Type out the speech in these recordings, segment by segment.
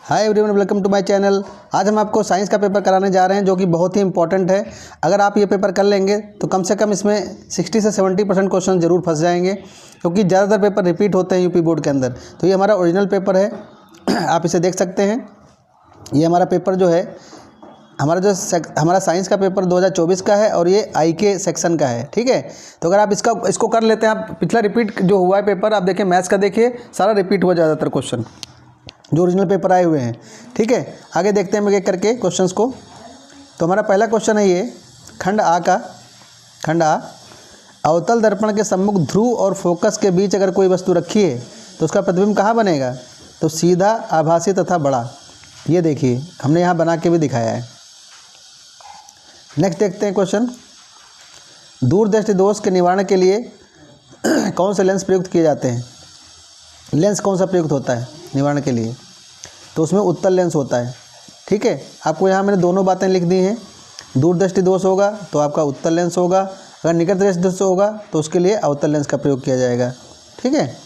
Hi everyone, welcome to my channel. आज हम आपको साइंस का पेपर कराने जा रहे हैं जो कि बहुत ही इंपॉर्टेंट है। अगर आप ये पेपर कर लेंगे तो कम से कम इसमें 60 से 70% क्वेश्चन जरूर फंस जाएंगे, क्योंकि ज़्यादातर पेपर रिपीट होते हैं यूपी बोर्ड के अंदर। तो ये हमारा ओरिजिनल पेपर है, आप इसे देख सकते हैं। ये हमारा पेपर जो है, हमारा साइंस का पेपर 2024 का है और ये IK सेक्शन का है, ठीक है। तो अगर आप इसको कर लेते हैं, आप पिछला रिपीट जो हुआ है पेपर, आप देखिए मैथ्स का, देखिए सारा रिपीट हुआ ज़्यादातर क्वेश्चन जो ओरिजिनल पेपर आए हुए हैं, ठीक है। आगे देखते हैं हम एक करके क्वेश्चंस को। तो हमारा पहला क्वेश्चन है ये खंड आ, अवतल दर्पण के सम्मुख ध्रुव और फोकस के बीच अगर कोई वस्तु रखी है तो उसका प्रतिबिंब कहाँ बनेगा? तो सीधा, आभासी तथा बड़ा। ये देखिए हमने यहाँ बना के भी दिखाया है। नेक्स्ट देखते हैं क्वेश्चन, दूरदृष्टि दोष के निवारण के लिए कौन से लेंस प्रयुक्त किए जाते हैं? लेंस कौन सा प्रयुक्त होता है निवारण के लिए? तो उसमें उत्तल लेंस होता है, ठीक है। आपको यहाँ मैंने दोनों बातें लिख दी हैं। दूरदृष्टि दोष होगा तो आपका उत्तल लेंस होगा, अगर निकट दृष्टि दोष होगा तो उसके लिए अवतल लेंस का प्रयोग किया जाएगा, ठीक है।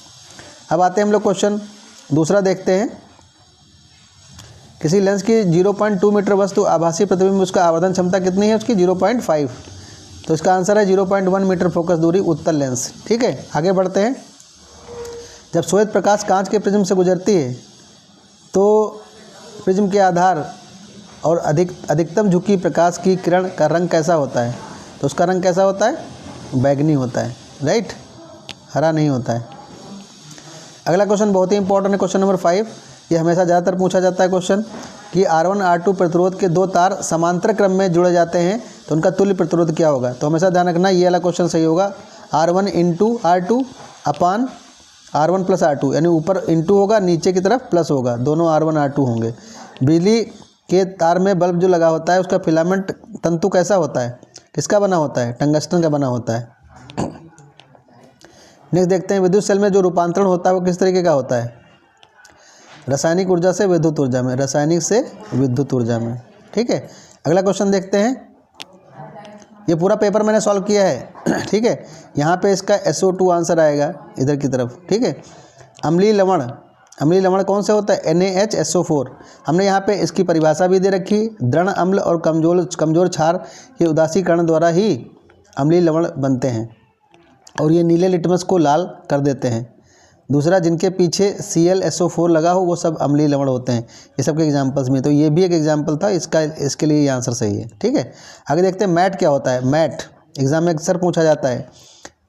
अब आते हैं हम लोग क्वेश्चन दूसरा देखते हैं। किसी लेंस की 0.2 मीटर वस्तु आभासी प्रतिबिंब, उसका आवर्धन क्षमता कितनी है? उसकी 0.5। तो इसका आंसर है 0.1 मीटर फोकस दूरी उत्तल लेंस, ठीक है। आगे बढ़ते हैं। जब श्वेत प्रकाश कांच के प्रिज्म से गुजरती है तो प्रिज्म के आधार और अधिकतम झुकी प्रकाश की किरण का रंग कैसा होता है? तो उसका रंग कैसा होता है? बैगनी होता है, राइट, हरा नहीं होता है। अगला क्वेश्चन बहुत ही इंपॉर्टेंट है, क्वेश्चन नंबर 5। ये हमेशा ज़्यादातर पूछा जाता है क्वेश्चन कि R1 R2 प्रतिरोध के दो तार समांतर क्रम में जुड़े जाते हैं तो उनका तुल्य प्रतिरोध क्या होगा? तो हमेशा ध्यान रखना ये वाला क्वेश्चन सही होगा। R1 × R2 अपान R1 + R2, यानी ऊपर इंटू होगा, नीचे की तरफ प्लस होगा, दोनों R1 R2 होंगे। बिजली के तार में बल्ब जो लगा होता है उसका फिलामेंट तंतु कैसा होता है? किसका बना होता है? टंगस्टन का बना होता है। नेक्स्ट देखते हैं, विद्युत सेल में जो रूपांतरण होता है वो किस तरीके का होता है? रासायनिक ऊर्जा से विद्युत ऊर्जा में, रासायनिक से विद्युत ऊर्जा में, ठीक है। अगला क्वेश्चन देखते हैं। ये पूरा पेपर मैंने सॉल्व किया है, ठीक है। यहाँ पे इसका SO2 आंसर आएगा इधर की तरफ, ठीक है। अम्लीय लवण कौन से होता है? NaHSO4। हमने यहाँ पे इसकी परिभाषा भी दे रखी, दृढ़ अम्ल और कमजोर क्षार के उदासीकरण द्वारा ही अम्लीय लवण बनते हैं और ये नीले लिटमस को लाल कर देते हैं। दूसरा, जिनके पीछे ClSO4 लगा हो वो सब अम्लीय लवण होते हैं। ये सब के एग्जाम्पल्स में, तो ये भी एक एग्जाम्पल था इसके लिए ये आंसर सही है, ठीक है। आगे देखते हैं मैट क्या होता है। मैट एग्जाम में अक्सर पूछा जाता है।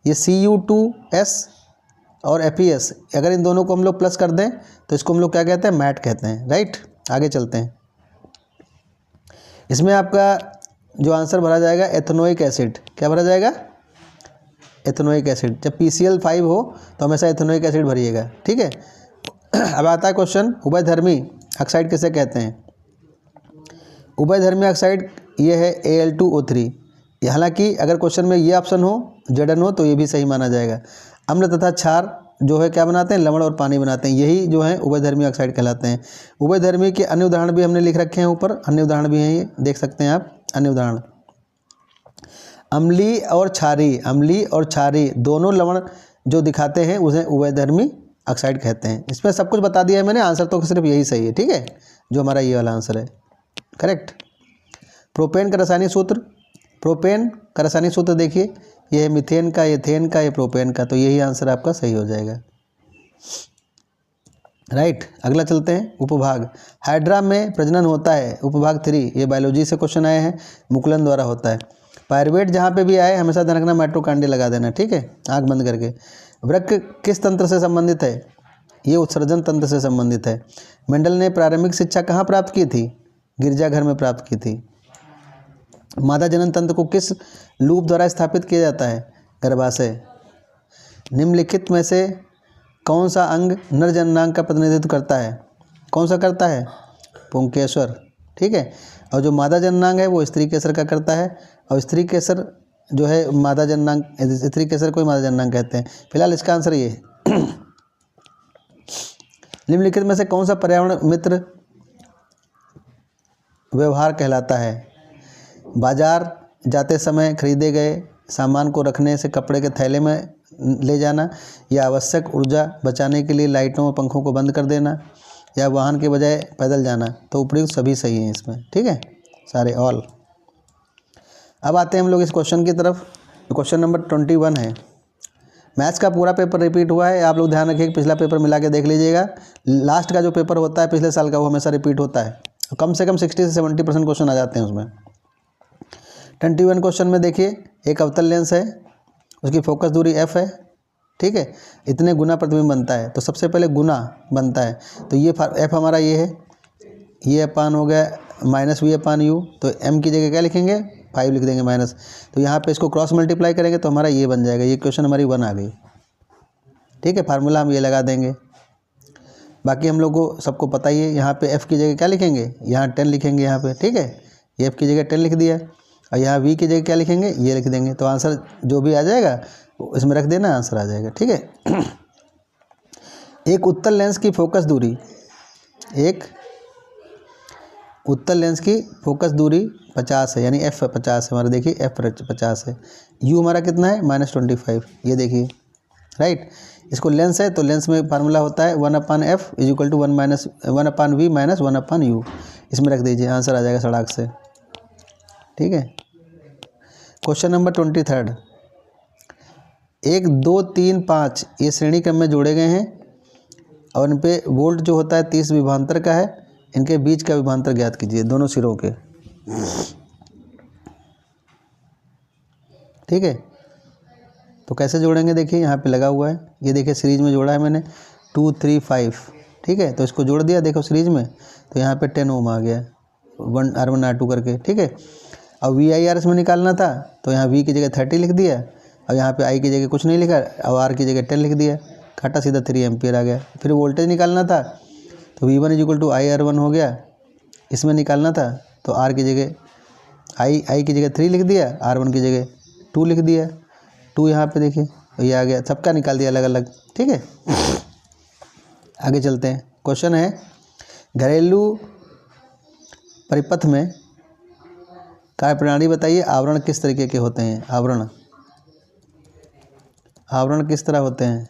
ये Cu2S और FeS, अगर इन दोनों को हम लोग प्लस कर दें तो इसको हम लोग क्या कहते हैं? मैट कहते हैं, राइट। आगे चलते हैं। इसमें आपका जो आंसर भरा जाएगा एथेनोइक एसिड। क्या भरा जाएगा? Ethanoic acid. जब PCl5 हो तो हमेशा एथेनोइक एसिड भरिएगा, ठीक है। अब आता है क्वेश्चन, उभयधर्मी ऑक्साइड किसे कहते हैं? उभयधर्मी ऑक्साइड ये है Al2O3। हालांकि अगर क्वेश्चन में ये ऑप्शन हो, Zn हो, तो ये भी सही माना जाएगा। अम्ल तथा क्षार जो है क्या बनाते हैं? लवण और पानी बनाते हैं, यही जो है उभयधर्मी ऑक्साइड कहलाते हैं। उभयधर्मी के अन्य उदाहरण भी हमने लिख रखे हैं ऊपर, अन्य उदाहरण भी हैं, ये देख सकते हैं आप अन्य उदाहरण। अम्लीय और क्षारीय दोनों लवण जो दिखाते हैं उसे उभयधर्मी ऑक्साइड कहते हैं। इसमें सब कुछ बता दिया है मैंने, आंसर तो सिर्फ यही सही है, ठीक है, जो हमारा ये वाला आंसर है, करेक्ट। प्रोपेन का रासायनिक सूत्र देखिए, ये है मीथेन का, एथेन का, ये प्रोपेन का, तो यही आंसर आपका सही हो जाएगा, राइट। अगला चलते हैं, उपभाग। हाइड्रा में प्रजनन होता है, उपभाग 3, ये बायोलॉजी से क्वेश्चन आए हैं, मुकुलन द्वारा होता है। पायरुवेट जहाँ पे भी आए हमेशा ध्यान रखना माइटोकॉन्ड्रिया लगा देना, ठीक है, आँख बंद करके। वृक्क किस तंत्र से संबंधित है? ये उत्सर्जन तंत्र से संबंधित है। मेंडल ने प्रारंभिक शिक्षा कहाँ प्राप्त की थी? गिरजाघर में प्राप्त की थी। मादा जनन तंत्र को किस लूप द्वारा स्थापित किया जाता है? गर्भाशय। निम्नलिखित में से कौन सा अंग नर जननांग का प्रतिनिधित्व करता है? कौन सा करता है? पुंकेसर, ठीक है। और जो मादा जननांग है वो स्त्री केसर का करता है, और स्त्री केसर जो है मादा जननांग, स्त्री केसर को मादा जननांग कहते हैं। फिलहाल इसका आंसर ये है। निम्नलिखित में से कौन सा पर्यावरण मित्र व्यवहार कहलाता है? बाजार जाते समय खरीदे गए सामान को रखने से कपड़े के थैले में ले जाना, या आवश्यक ऊर्जा बचाने के लिए लाइटों और पंखों को बंद कर देना, या वाहन के बजाय पैदल जाना, तो उपयुक्त सभी सही हैं इसमें, ठीक है, सारे ऑल। अब आते हैं हम लोग इस क्वेश्चन की तरफ। क्वेश्चन नंबर 21 है। मैथ्स का पूरा पेपर रिपीट हुआ है, आप लोग ध्यान रखिए कि पिछला पेपर मिला के देख लीजिएगा। लास्ट का जो पेपर होता है पिछले साल का, वो हमेशा रिपीट होता है, कम से कम 60 से 70% क्वेश्चन आ जाते हैं उसमें। 21 क्वेश्चन में देखिए, एक अवतल लेंस है, उसकी फोकस दूरी f है, ठीक है, इतने गुना प्रतिबिंब बनता है। तो सबसे पहले गुना बनता है, तो ये f हमारा ये है, ये अपान हो गया -v/u, तो m की जगह क्या लिखेंगे, 5 लिख देंगे माइनस। तो यहाँ पे इसको क्रॉस मल्टीप्लाई करेंगे तो हमारा ये बन जाएगा, ये क्वेश्चन हमारी 1 आ गई, ठीक है। फार्मूला हम ये लगा देंगे। बाकी हम लोग को सबको पता ही है, यहाँ पे f की जगह क्या लिखेंगे, यहाँ 10 लिखेंगे यहाँ पे, ठीक है, ये f की जगह 10 लिख दिया, और यहाँ v की जगह क्या लिखेंगे, ये लिख देंगे। तो आंसर जो भी आ जाएगा इसमें रख देना, आंसर आ जाएगा, ठीक है। एक उत्तल लेंस की फोकस दूरी, एक उत्तल लेंस की फोकस दूरी 50 है, यानी f 50 है हमारा, देखिए f 50 है, u हमारा कितना है -25, ये देखिए, राइट। इसको लेंस है तो लेंस में फार्मूला होता है 1/f = 1/v - 1/u, इसमें रख दीजिए, आंसर आ जाएगा सड़क से, ठीक है। क्वेश्चन नंबर 23, 1 2 3 5 ये श्रेणी क्रम में जोड़े गए हैं, और इन पे वोल्ट जो होता है 30 विभवांतर का है, इनके बीच का विभवांतर ज्ञात कीजिए दोनों सिरों के, ठीक है। तो कैसे जोड़ेंगे, देखिए यहाँ पे लगा हुआ है, ये देखिए सीरीज में जोड़ा है मैंने 2 3 5, ठीक है। तो इसको जोड़ दिया, देखो सीरीज में, तो यहाँ पे 10 ओम आ गया, 1 R1 R2 करके, ठीक है। अब VIR इसमें निकालना था, तो यहाँ V की जगह 30 लिख दिया, और यहाँ पे I की जगह कुछ नहीं लिखा, और R की जगह 10 लिख दिया, काटा सीधा 3 एम्पियर आ गया। फिर वोल्टेज निकालना था, तो V1 = IR1 हो गया, इसमें निकालना था, तो R की जगह I की जगह 3 लिख दिया, R1 की जगह 2 लिख दिया, 2 यहाँ पे देखिए, तो ये आ गया, सबका निकाल दिया अलग अलग, ठीक है। आगे चलते हैं। क्वेश्चन है, घरेलू परिपथ में कार्यप्रणाली बताइए, आवरण किस तरीके के होते हैं, आवरण किस तरह होते हैं,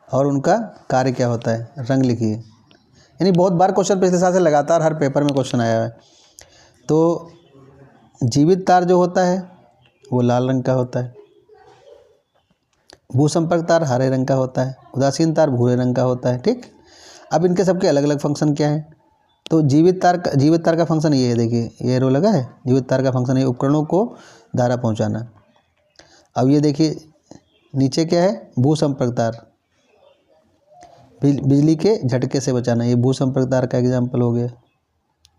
और उनका कार्य क्या होता है, रंग लिखिए। यानी बहुत बार क्वेश्चन पिछले साल से लगातार हर पेपर में क्वेश्चन आया है। तो जीवित तार जो होता है वो लाल रंग का होता है, भूसंपर्क तार हरे रंग का होता है, उदासीन तार भूरे रंग का होता है, ठीक। अब इनके सबके अलग अलग फंक्शन क्या है। तो जीवित तार का फंक्शन ये है, देखिए ये एरो लगा है, जीवित तार का फंक्शन है उपकरणों को धारा पहुंचाना। अब ये देखिए नीचे क्या है, भूसंपर्क तार, बिजली के झटके से बचाना, ये भूसंपर्क तार का एग्जाम्पल हो गया,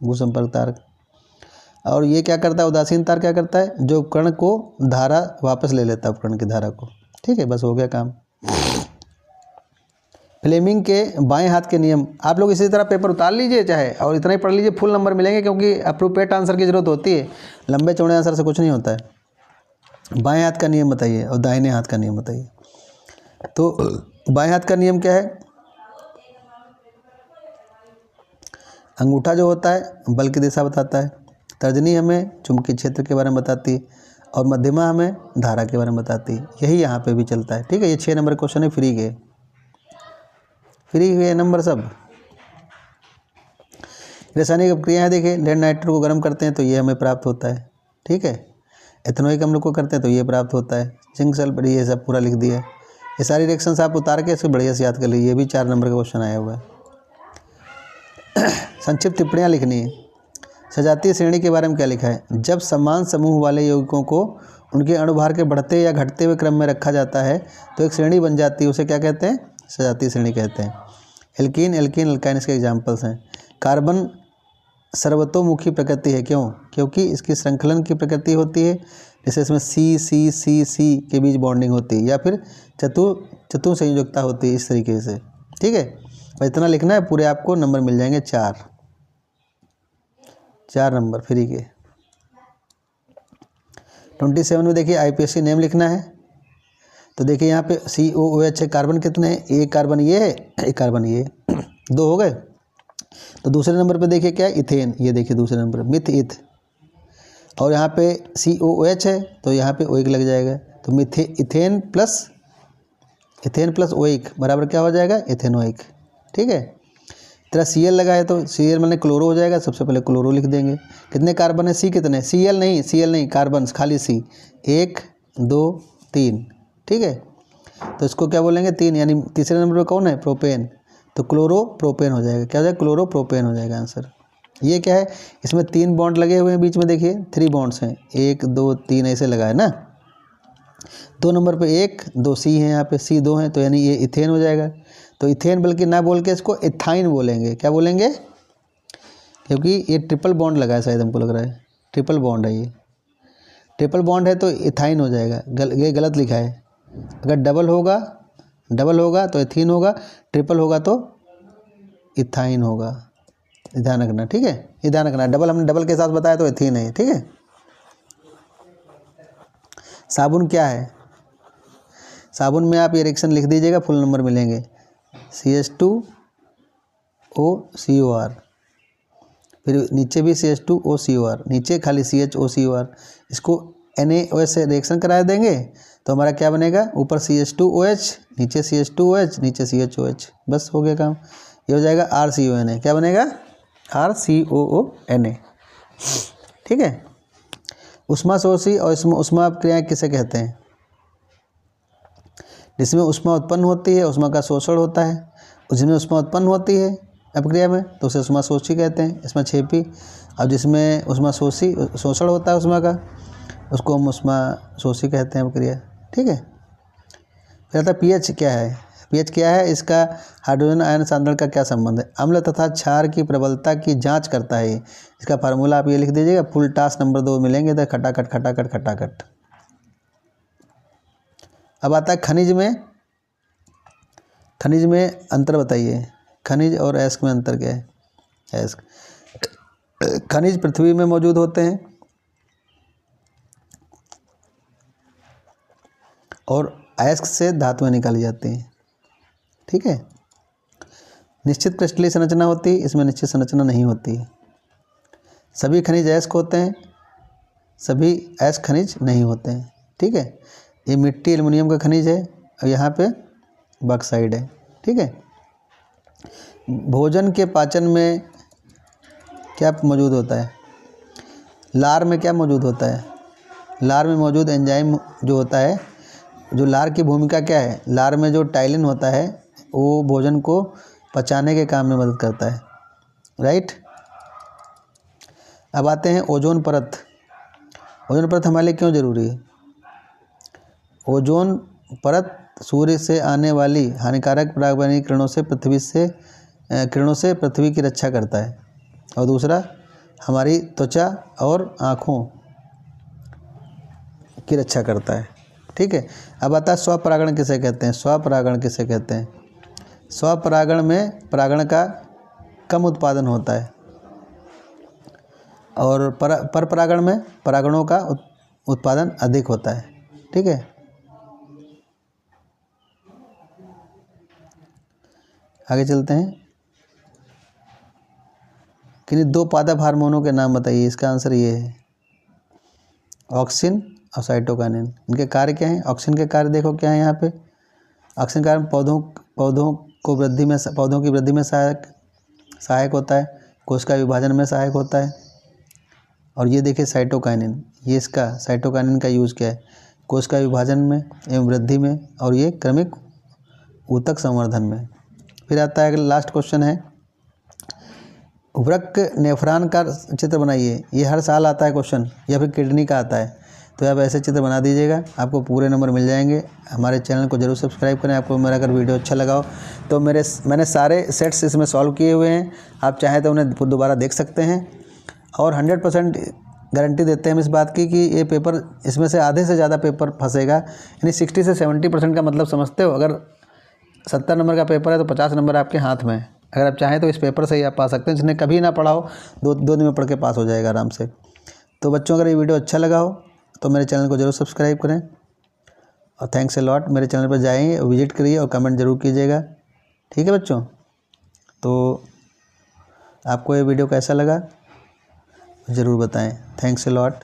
भूसंपर्क तार। और ये क्या करता है, उदासीन तार क्या करता है, जो उपकरण को धारा वापस ले लेता है, उपकरण की धारा को, ठीक है, बस हो गया काम। फ्लेमिंग के बाएं हाथ के नियम, आप लोग इसी तरह पेपर उतार लीजिए चाहे, और इतना ही पढ़ लीजिए, फुल नंबर मिलेंगे, क्योंकि अप्रोप्रिएट आंसर की जरूरत होती है, लंबे चौड़े आंसर से कुछ नहीं होता है। बाएं हाथ का नियम बताइए और दाहिने हाथ का नियम बताइए। तो बाएं हाथ का नियम क्या है, अंगूठा जो होता है बल की दिशा बताता है, तर्जनी हमें चुंबकीय क्षेत्र के बारे में बताती है, और मध्यमा हमें धारा के बारे में बताती है। यही यहाँ पे भी चलता है, ठीक है। ये 6 नंबर क्वेश्चन है, फ्री के नंबर सब। रासायनिक अपक्रिया है, देखिए लेड नाइट्रो को गर्म करते हैं तो ये हमें प्राप्त होता है, ठीक है। एथेनॉइक हम लोग को करते हैं तो ये प्राप्त होता है, जिंक सल्फर, ये सब पूरा लिख दिया। ये सारी रिएक्शंस आप उतार के इसको बढ़िया से याद कर लीजिए, ये भी 4 नंबर का क्वेश्चन आया हुआ है। संक्षिप्त टिप्पणियाँ लिखनी है। सजातीय श्रेणी के बारे में क्या लिखा है, जब समान समूह वाले यौगिकों को उनके अणुभार के बढ़ते या घटते हुए क्रम में रखा जाता है तो एक श्रेणी बन जाती है, उसे क्या कहते हैं, सजातीय श्रेणी कहते हैं। एल्कीन, एल्कीन, अल्काइन इसके एग्जाम्पल्स हैं। कार्बन सर्वतोमुखी प्रकृति है, क्यों, क्योंकि इसकी श्रृंखलन की प्रकृति होती है, जैसे इसमें C के बीच बॉन्डिंग होती है, या फिर चतुर संयोजकता होती है, इस तरीके से, ठीक है। और इतना लिखना है, पूरे आपको नंबर मिल जाएंगे 4 नंबर फ्री के। 27 में देखिए IPSC नेम लिखना है। तो देखिए यहाँ पे COOH है, कार्बन कितने हैं, एक कार्बन ये है, एक कार्बन ये, 2 हो गए। तो दूसरे नंबर पे देखिए क्या है, इथेन, ये देखिए दूसरे नंबर मिथ इथ, और यहाँ पे COOH है तो यहाँ पे OH लग जाएगा, तो इथेन प्लस OH बराबर क्या हो जाएगा, इथेनोइक, ठीक है। तेरा Cl लगा है तो Cl मैंने क्लोरो हो जाएगा, सबसे पहले क्लोरो लिख देंगे। कितने कार्बन है? C कितने? Cl नहीं कार्बन, खाली C, 1 2 3, ठीक है। तो इसको क्या बोलेंगे? 3, यानी तीसरे नंबर पर कौन है? प्रोपेन। तो क्लोरो प्रोपेन हो जाएगा। क्या हो जाएगा? क्लोरो प्रोपेन हो जाएगा आंसर। ये क्या है? इसमें 3 बॉन्ड लगे हुए हैं बीच में, देखिए 3 बॉन्ड्स हैं, 1 2 3 ऐसे लगा है ना। 2 नंबर पे 1 2 C है, यहाँ पे C 2 है, तो यानी ये इथेन हो जाएगा। तो इथेन बल्कि ना बोल के इसको इथाइन बोलेंगे। क्या बोलेंगे? क्योंकि ये ट्रिपल बॉन्ड लगा है, शायद हमको लग रहा है ट्रिपल बॉन्ड है। ये ट्रिपल बॉन्ड है तो इथाइन हो जाएगा। ये गलत लिखा है। अगर डबल होगा तो एथीन होगा, ट्रिपल होगा तो इथाइन होगा। ध्यान रखना, ठीक है। ये ध्यान रखना, हमने डबल के साथ बताया तो एथीन है, ठीक है। साबुन क्या है? साबुन में आप ये रिएक्शन लिख दीजिएगा, फुल नंबर मिलेंगे। CH2OCOR, फिर नीचे भी CH2OCOR, नीचे खाली CHOCOR। इसको NaOH से रिएक्शन करा देंगे तो हमारा क्या बनेगा? ऊपर CH2OH, नीचे CH2OH, नीचे CHOH। बस हो गया काम। ये हो जाएगा RCONA। क्या बनेगा? RCOONA, ठीक है। ऊष्माशोषी और इसमें ऊष्मा क्रियाएँ किसे कहते हैं? जिसमें ऊष्मा उत्पन्न होती है, ऊष्मा का शोषण होता है। जिसमें ऊष्मा उत्पन्न होती है अपक्रिया में तो उसे ऊष्माशोषी कहते हैं, इसमें 6P। अब जिसमें ऊष्माशोषी शोषण होता है ऊष्मा का, उसको हम ऊष्माशोषी कहते हैं अपक्रिया, ठीक है। फिर आता है pH क्या है? pH क्या है? इसका हाइड्रोजन आयन सांद्रण का क्या संबंध है? अम्ल तथा क्षार की प्रबलता की जांच करता है। इसका फार्मूला आप ये लिख दीजिएगा, फुल टास्क नंबर 2 मिलेंगे तो खटाखट। अब आता है खनिज में अंतर बताइए। खनिज और अयस्क में अंतर क्या है? अयस्क, खनिज पृथ्वी में मौजूद होते हैं और अयस्क से धातुएं निकाली जाती हैं, ठीक है। निश्चित क्रिस्टलीय संरचना होती है, इसमें निश्चित संरचना नहीं होती। सभी खनिज अयस्क होते हैं, सभी अयस्क खनिज नहीं होते हैं, ठीक है। ये मिट्टी एल्युमिनियम का खनिज है और यहाँ पे बॉक्साइड है, ठीक है। भोजन के पाचन में क्या मौजूद होता है? लार में क्या मौजूद होता है? लार में मौजूद एंजाइम जो होता है, जो लार की भूमिका क्या है? लार में जो टाइलिन होता है वो भोजन को पचाने के काम में मदद करता है, राइट। अब आते हैं ओजोन परत। ओजोन परत हमारे लिए क्यों ज़रूरी है? ओजोन परत सूर्य से आने वाली हानिकारक पराबैंगनी किरणों से पृथ्वी की रक्षा करता है, और दूसरा हमारी त्वचा और आँखों की रक्षा करता है, ठीक है। अब आता है स्वपरागण किसे कहते हैं? स्वपरागण किसे कहते हैं? स्वपरागण में परागण का कम उत्पादन होता है और परपरागण में परागणों का उत्पादन अधिक होता है, ठीक है। आगे चलते हैं। किन्हीं 2 पादप हार्मोनों के नाम बताइए। इसका आंसर ये है, ऑक्सिन और साइटोकाइनिन। इनके कार्य क्या हैं? ऑक्सिन के कार्य देखो क्या है यहाँ पे। ऑक्सिन कार्य पौधों की वृद्धि में सहायक होता है, कोशिका विभाजन में सहायक होता है। और ये देखिए साइटोकाइनिन, ये इसका साइटोकाइनिन का यूज़ क्या है? कोशिका विभाजन में एवं वृद्धि में, और ये क्रमिक ऊतक संवर्धन में। फिर आता है लास्ट क्वेश्चन है, वृक्क नेफ्रॉन का चित्र बनाइए। ये हर साल आता है क्वेश्चन, या फिर किडनी का आता है, तो आप ऐसे चित्र बना दीजिएगा, आपको पूरे नंबर मिल जाएंगे। हमारे चैनल को जरूर सब्सक्राइब करें। आपको मेरा अगर वीडियो अच्छा लगा हो तो मैंने सारे सेट्स इसमें सॉल्व किए हुए हैं, आप चाहें तो उन्हें दोबारा देख सकते हैं। और 100% गारंटी देते हैं हम इस बात की कि ये पेपर, इसमें से आधे से ज़्यादा पेपर फंसेगा, यानी 60 से 70% का मतलब समझते हो। अगर 70 नंबर का पेपर है तो 50 नंबर आपके हाथ में है। अगर आप चाहें तो इस पेपर से ही आप पा सकते हैं। जिसने कभी ना पढ़ा हो, दो दिन में पढ़ के पास हो जाएगा आराम से। तो बच्चों, अगर ये वीडियो अच्छा लगा हो तो मेरे चैनल को ज़रूर सब्सक्राइब करें, और थैंक्स अ लॉट। मेरे चैनल पर जाइए, विजिट करिए और कमेंट ज़रूर कीजिएगा, ठीक है बच्चों। तो आपको ये वीडियो कैसा लगा ज़रूर बताएं। Thanks a lot.